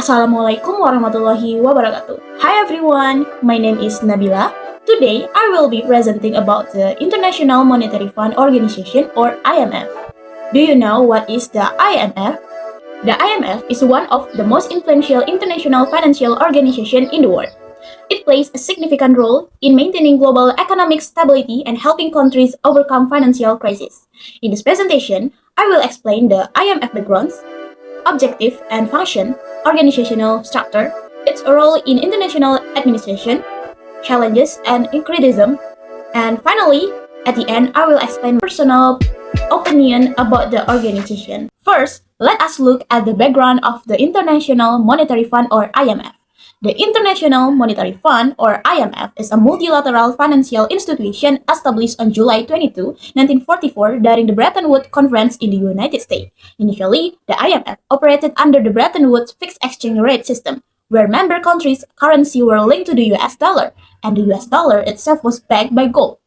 Assalamualaikum warahmatullahi wabarakatuh. Hi everyone, my name is Nabila. Today I will be presenting about the International Monetary Fund Organization or IMF. Do you know what is the IMF? The IMF is one of the most influential international financial organizations in the world. It plays a significant role in maintaining global economic stability and helping countries overcome financial crises. In this presentation, I will explain the IMF backgrounds, objective and function, organizational structure, its role in international administration, challenges and criticism, and finally, at the end, I will explain personal opinion about the organization. First, let us look at the background of the International Monetary Fund or IMF. The International Monetary Fund, or IMF, is a multilateral financial institution established on July 22, 1944 during the Bretton Woods Conference in the United States. Initially, the IMF operated under the Bretton Woods fixed exchange rate system, where member countries' currency were linked to the US dollar, and the US dollar itself was backed by gold.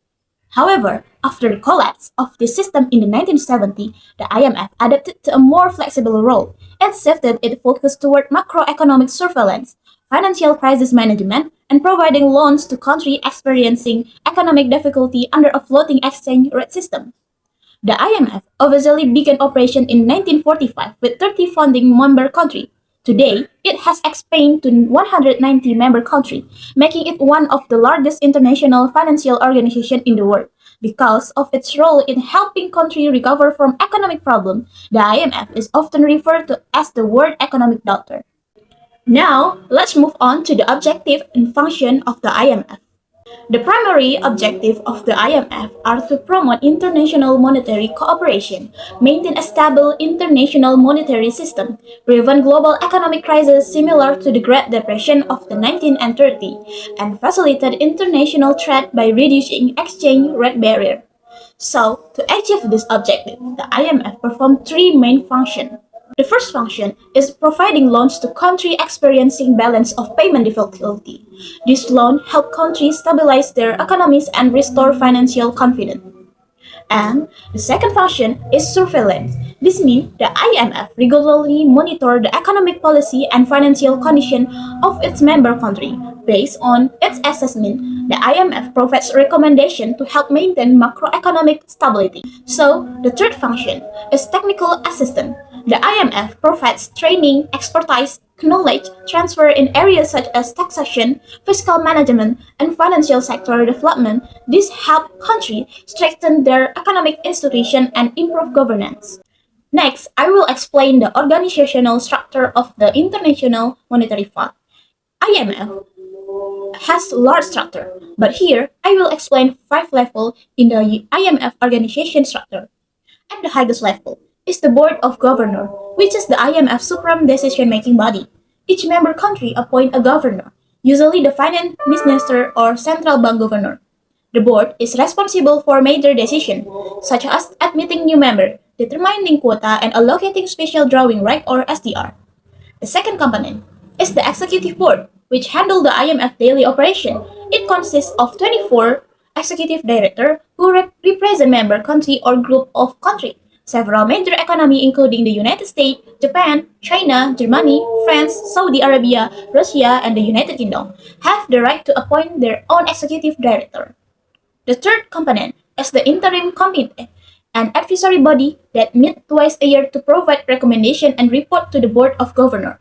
However, after the collapse of the system in the 1970s, the IMF adapted to a more flexible role and shifted its focus toward macroeconomic surveillance, financial crisis management, and providing loans to countries experiencing economic difficulty under a floating exchange rate system. The IMF officially began operation in 1945 with 30 founding member countries. Today, it has expanded to 190 member countries, making it one of the largest international financial organizations in the world. Because of its role in helping countries recover from economic problems, the IMF is often referred to as the World Economic Doctor. Now, let's move on to the objective and function of the IMF. The primary objective of the IMF are to promote international monetary cooperation, maintain a stable international monetary system, prevent global economic crises similar to the Great Depression of the 1930s, and facilitate international trade by reducing exchange rate barriers. So, to achieve this objective, the IMF performed three main functions. The first function is providing loans to countries experiencing balance of payment difficulty. These loans help countries stabilize their economies and restore financial confidence. And the second function is surveillance. This means the IMF regularly monitor the economic policy and financial condition of its member country. Based on its assessment, the IMF provides recommendations to help maintain macroeconomic stability. So, the third function is technical assistance. The IMF provides training, expertise, knowledge transfer in areas such as taxation, fiscal management, and financial sector development. This helps countries strengthen their economic institution and improve governance. Next, I will explain the organizational structure of the International Monetary Fund. IMF has large structure, but here I will explain five levels in the IMF organization structure. At the highest level is the Board of Governors, which is the IMF supreme decision-making body. Each member country appoints a governor, usually the finance minister or central bank governor. The board is responsible for major decisions, such as admitting new members, determining quota, and allocating special drawing right or SDR. The second component is the executive board, which handle the IMF daily operation. It consists of 24 executive directors who represent member country or group of countries. Several major economies including the United States, Japan, China, Germany, France, Saudi Arabia, Russia, and the United Kingdom have the right to appoint their own executive director. The third component is the interim committee, an advisory body that meets twice a year to provide recommendation and report to the Board of Governors.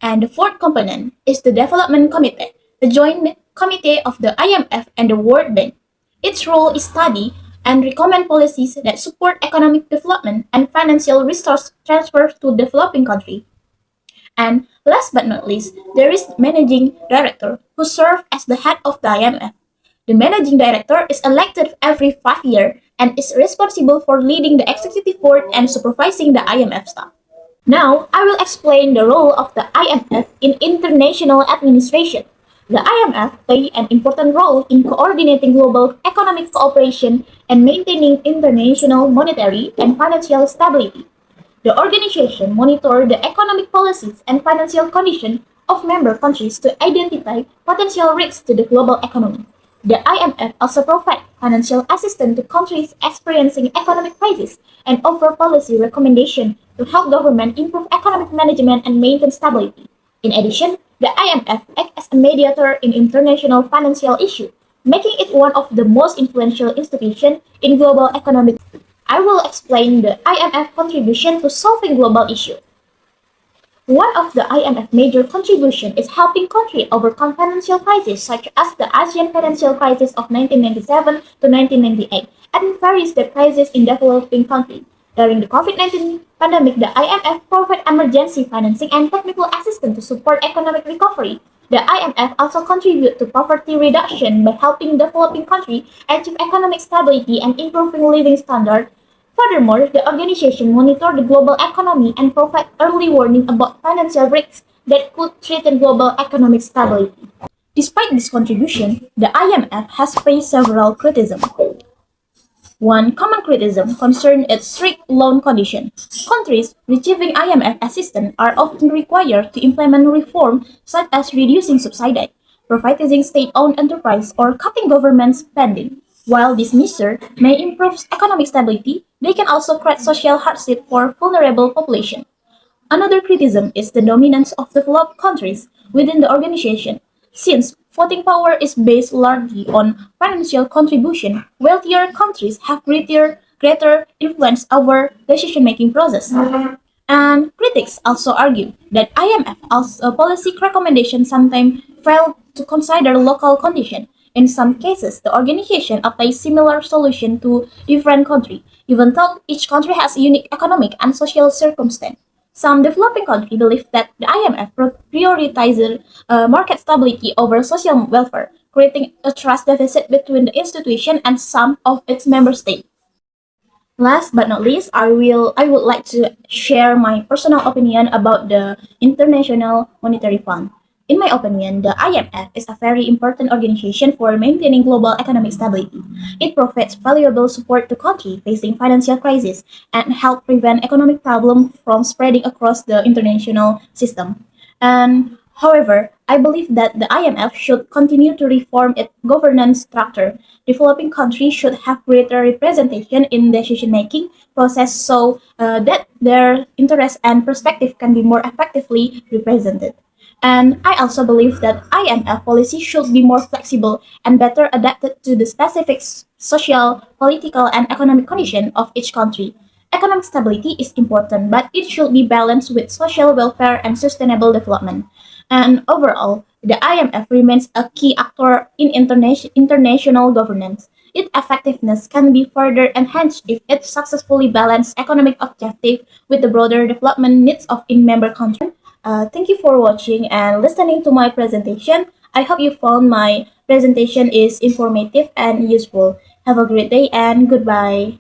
And the fourth component is the Development Committee, a joint committee of the IMF and the World Bank. Its role is study and recommend policies that support economic development and financial resource transfer to developing countries. And last but not least, there is managing director who serves as the head of the IMF. The managing director is elected every 5 years and is responsible for leading the executive board and supervising the IMF staff. Now, I will explain the role of the IMF in international administration. The IMF plays an important role in coordinating global economic cooperation and maintaining international monetary and financial stability. The organization monitors the economic policies and financial condition of member countries to identify potential risks to the global economy. The IMF also provides financial assistance to countries experiencing economic crisis and offer policy recommendations to help government improve economic management and maintain stability. In addition, the IMF acts as a mediator in international financial issues, making it one of the most influential institutions in global economic. I will explain the IMF contribution to solving global issues. One of the IMF major contributions is helping countries overcome financial crises such as the Asian financial crisis of 1997 to 1998 and various debt crises in developing countries. During the COVID-19 pandemic, the IMF provided emergency financing and technical assistance to support economic recovery. The IMF also contributes to poverty reduction by helping developing countries achieve economic stability and improving living standards. Furthermore, the organization monitors the global economy and provides early warning about financial risks that could threaten global economic stability. Despite this contribution, the IMF has faced several criticisms. One common criticism concerns its strict loan condition. Countries receiving IMF assistance are often required to implement reforms such as reducing subsidy, privatizing state-owned enterprise, or cutting government spending. While these measures may improve economic stability, they can also create social hardship for vulnerable populations. Another criticism is the dominance of developed countries within the organization. Since voting power is based largely on financial contribution, wealthier countries have greater influence over decision-making process. And critics also argue that IMF as a policy recommendation sometimes fail to consider local conditions. In some cases, the organization applies similar solutions to different countries, even though each country has unique economic and social circumstances. Some developing countries believe that the IMF prioritizes market stability over social welfare, creating a trust deficit between the institution and some of its member states. Last but not least, I would like to share my personal opinion about the International Monetary Fund. In my opinion, the IMF is a very important organization for maintaining global economic stability. It provides valuable support to countries facing financial crisis and help prevent economic problems from spreading across the international system. And however, I believe that the IMF should continue to reform its governance structure. Developing countries should have greater representation in decision-making process so that their interests and perspective can be more effectively represented. And I also believe that IMF policy should be more flexible and better adapted to the specific social, political, and economic condition of each country. Economic stability is important, but it should be balanced with social welfare and sustainable development. And overall, the IMF remains a key actor in international governance. Its effectiveness can be further enhanced if it successfully balances economic objectives with the broader development needs of in-member countries. Thank you for watching and listening to my presentation. I hope you found my presentation is informative and useful. Have a great day and goodbye.